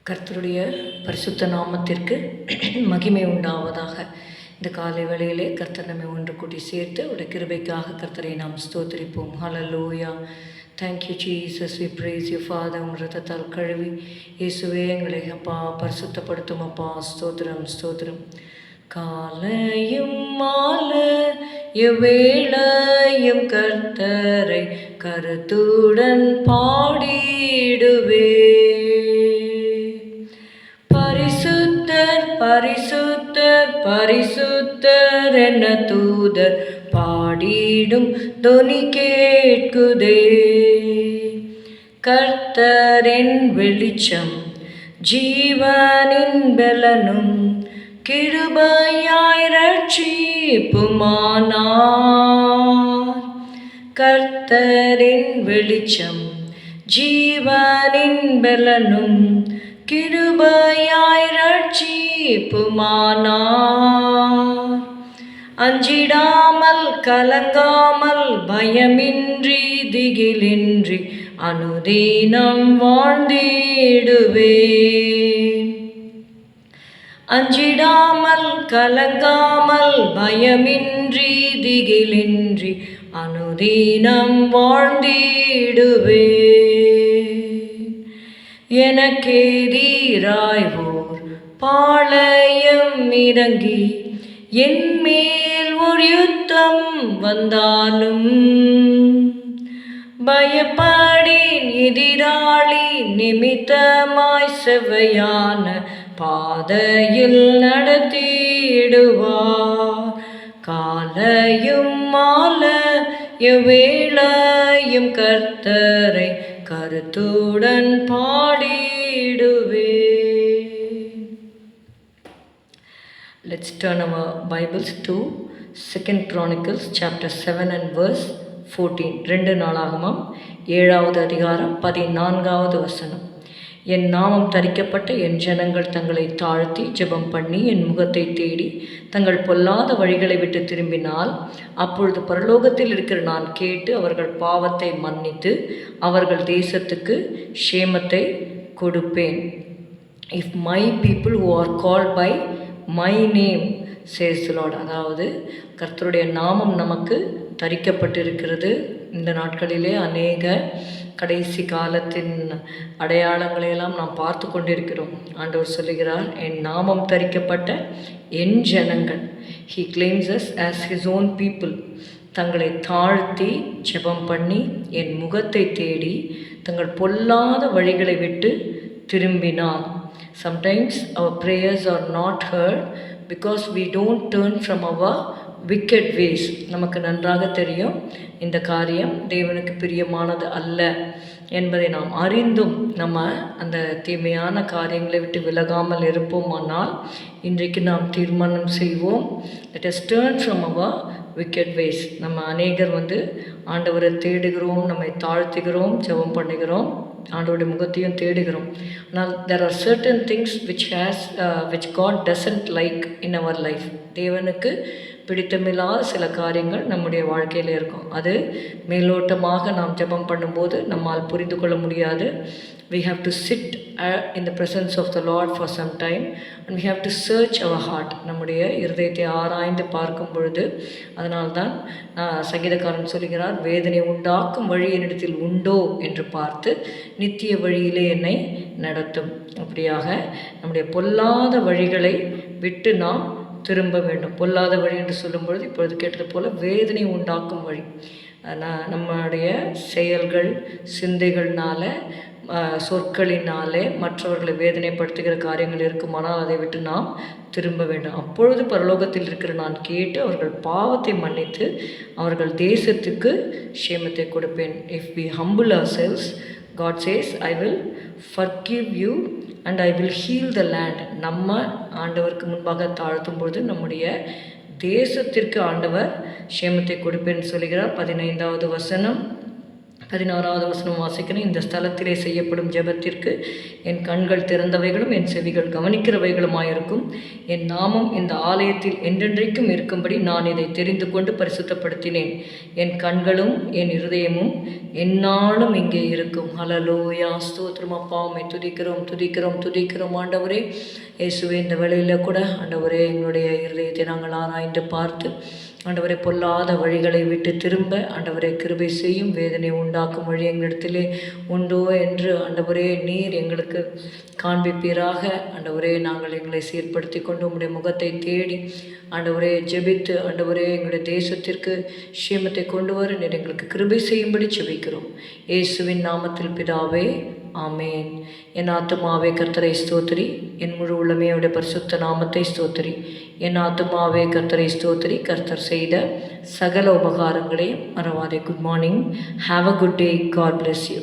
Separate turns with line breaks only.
கர்த்தருடைய பரிசுத்த நாமத்திற்கு மகிமை உண்டாவதாக. இந்த காலை வேளையிலே கர்த்தர் நம்மை ஒன்று கூட்டி சேர்த்து அவருடைய கிருபைக்காக கர்த்தரை நாம் ஸ்தோத்திரிப்போம். Hallelujah. Thank you Jesus, we praise you father. உங்கள் ரத்தத்தால் கழுவி இயேசுவே எங்களை அப்பா பரிசுத்தப்படுத்தும் அப்பா. ஸ்தோத்திரம் ஸ்தோத்திரம். காலையும் மாலையும் வேளையும் கர்த்தரை கருத்துடன் பாடிடுவே. பரிசுத்தர் பரிசுத்தர் பரிசுத்தர் என தூதர் பாடிடும் தொனி கேட்குதே. கர்த்தரின் வெளிச்சம் ஜீவனின் பலனும் கிருபையாய் ரட்சிப்புமானார். கர்த்தரின் வெளிச்சம் ஜீவனின் பலனும் கிருபையாய் ரட்சிப்புமானார். அஞ்சிடாமல் கலங்காமல் பயமின்றி திகிலின்றி அனுதினம் வாழ்ந்திடுவே. அஞ்சிடாமல் கலங்காமல் பயமின்றி திகிலின்றி அனுதினம் வாழ்ந்திடுவே. எனக்கெதிராய் ஓர் பாளையம் இறங்கி என் மேல் ஒரு யுத்தம் வந்தாலும் பயப்படேன். எதிராளி நிமித்தமாய் செவ்வையான பாதையில் நடத்திடுவார். காலையும் மாலையும் வேளையும் கர்த்தரை கருத்துடன் பாடிடுவே. Let's turn our Bibles to 2 Chronicles chapter 7 and verse 14. 2 நாளாகமம் 7வது அதிகாரம் 14வது வசனம். என் நாமம் தரிக்கப்பட்ட என் ஜனங்கள் தங்களை தாழ்த்தி ஜெபம் பண்ணி என் முகத்தை தேடி தங்கள் பொல்லாத வழிகளை விட்டு திரும்பினால் அப்பொழுது பரலோகத்தில் இருக்கிற நான் கேட்டு அவர்கள் பாவத்தை மன்னித்து அவர்கள் தேசத்துக்கு க்ஷேமத்தை கொடுப்பேன். If my people who are called by my name says the Lord. அதாவது கர்த்தருடைய நாமம் நமக்கு தரிக்கப்பட்டிருக்கிறது. இந்த நாட்களிலே அநேக கடைசி காலத்தின் அடையாளங்களையெல்லாம் நாம் பார்த்து கொண்டிருக்கிறோம். ஆண்டவர் சொல்லுகிறார், என் நாமம் தரிக்கப்பட்ட என் ஜனங்கள். He claims us as his own people. தங்களை தாழ்த்தி ஜெபம் பண்ணி என் முகத்தை தேடி தங்கள் பொல்லாத வழிகளை விட்டு திரும்பினார். Sometimes our prayers are not heard because we don't turn from our wicked ways. நமக்கு நன்றாக தெரியும் இந்த காரியம் தேவனுக்கு பிரியமானது அல்ல என்பதை நாம் அறிந்தும் நம்ம அந்த தீமையான காரியங்களை விட்டு விலகாமல் இருப்போமானால் இன்றைக்கு நாம் தீர்மானம் செய்வோம், let us turn from our wicked ways. நம்ம அநேகர் ஆண்டவரை தேடுகிறோம், நம்மை தாழ்த்துகிறோம், ஜெபம் பண்ணுகிறோம், ஆண்டவருடைய முகத்தையும் தேடுகிறோம். ஆனால் there are certain things which God doesn't like in our life. தேவனுக்கு பிடித்தமில்லாத சில காரியங்கள் நம்முடைய வாழ்க்கையில் இருக்கும். அது மேலோட்டமாக நாம் ஜெபம் பண்ணும்போது நம்மால் புரிந்து கொள்ள முடியாது. We have to sit in the presence of the Lord for some time and we have to search our heart. நம்முடைய இருதயத்தை ஆராய்ந்து பார்க்கும் பொழுது, அதனால்தான் சங்கீதக்காரன் சொல்கிறார், வேதனை உண்டாக்கும் வழி என்னிடத்தில் உண்டோ என்று பார்த்து நித்திய வழியிலே என்னை நடத்தும். அப்படியாக நம்முடைய பொல்லாத வழிகளை விட்டு நாம் திரும்ப வேண்டும். பொல்லாத வழி என்று சொல்லும் பொழுது இப்பொழுது கேட்டது போல வேதனை உண்டாக்கும் வழி. நம்முடைய செயல்கள் சிந்தைகள்னால சொற்களினாலே மற்றவர்களை வேதனைப்படுத்துகிற காரியங்கள் இருக்குமானால் அதை விட்டு நாம் திரும்ப வேண்டும். அப்பொழுது பரலோகத்தில் இருக்கிற நான் கேட்டு அவர்கள் பாவத்தை மன்னித்து அவர்கள் தேசத்துக்கு க்ஷேமத்தை கொடுப்பேன். If we humble ourselves, God says, I will forgive you and I will heal the land. நம்ம ஆண்டவருக்கு முன்பாக தாழ்த்தும் பொழுது நம்முடைய தேசத்திற்கு ஆண்டவர் க்ஷேமத்தை கொடுப்பேன்னு சொல்கிறார். 15வது வசனம். 16வது வசனம் வாசிக்கிறேன். இந்த ஸ்தலத்திலே செய்யப்படும் ஜெபத்திற்கு என் கண்கள் திறந்தவைகளும் என் செவிகள் கவனிக்கிறவைகளுமாயிருக்கும். என் நாமம் இந்த ஆலயத்தில் என்றென்றைக்கும் இருக்கும்படி நான் இதை தெரிந்து கொண்டு பரிசுத்தப்படுத்தினேன். என் கண்களும் என் இருதயமும் எந்நாளும் இங்கே இருக்கும். ஹல்லேலூயா. ஸ்தோத்திரம் அப்பா, உம்மை துதிக்கிறோம் துதிக்கிறோம் துதிக்கிறோம் ஆண்டவரே. இயேசுவே, இந்த வேளையில் கூட ஆண்டவரே எங்களுடைய இருதயத்தை நாங்கள் ஆராய்ந்து பார்த்து ஆண்டவரை பொல்லாத வழிகளை விட்டு திரும்ப ஆண்டவரை கிருபை செய்யும். வேதனை உண்டாக்கும் வழி எங்களிடத்திலே உண்டோ என்று ஆண்டவரே நீர் எங்களுக்கு காண்பிப்பீராக. ஆண்டவரே, நாங்கள் எங்களை சீர்படுத்தி கொண்டு உம்முடைய முகத்தை தேடி ஆண்டவரே ஜெபித்து ஆண்டவரே எங்களுடைய தேசத்திற்கு க்ஷேமத்தை கொண்டு வர நீர் எங்களுக்கு கிருபை செய்யும்படி ஜெபிக்கிறோம். இயேசுவின் நாமத்தில் பிதாவே, ஆமேன். என் ஆத்துமாவே கர்த்தரை ஸ்தோத்திரி, என் முழு உள்ளமே அவருடைய பரிசுத்த நாமத்தை ஸ்தோத்திரி. என் ஆத்துமாவே கர்த்தரை ஸ்தோத்திரி, கர்த்தர் செய்த சகல உபகாரங்களையும் மறவாதே. Good morning. Have a good day. God bless you.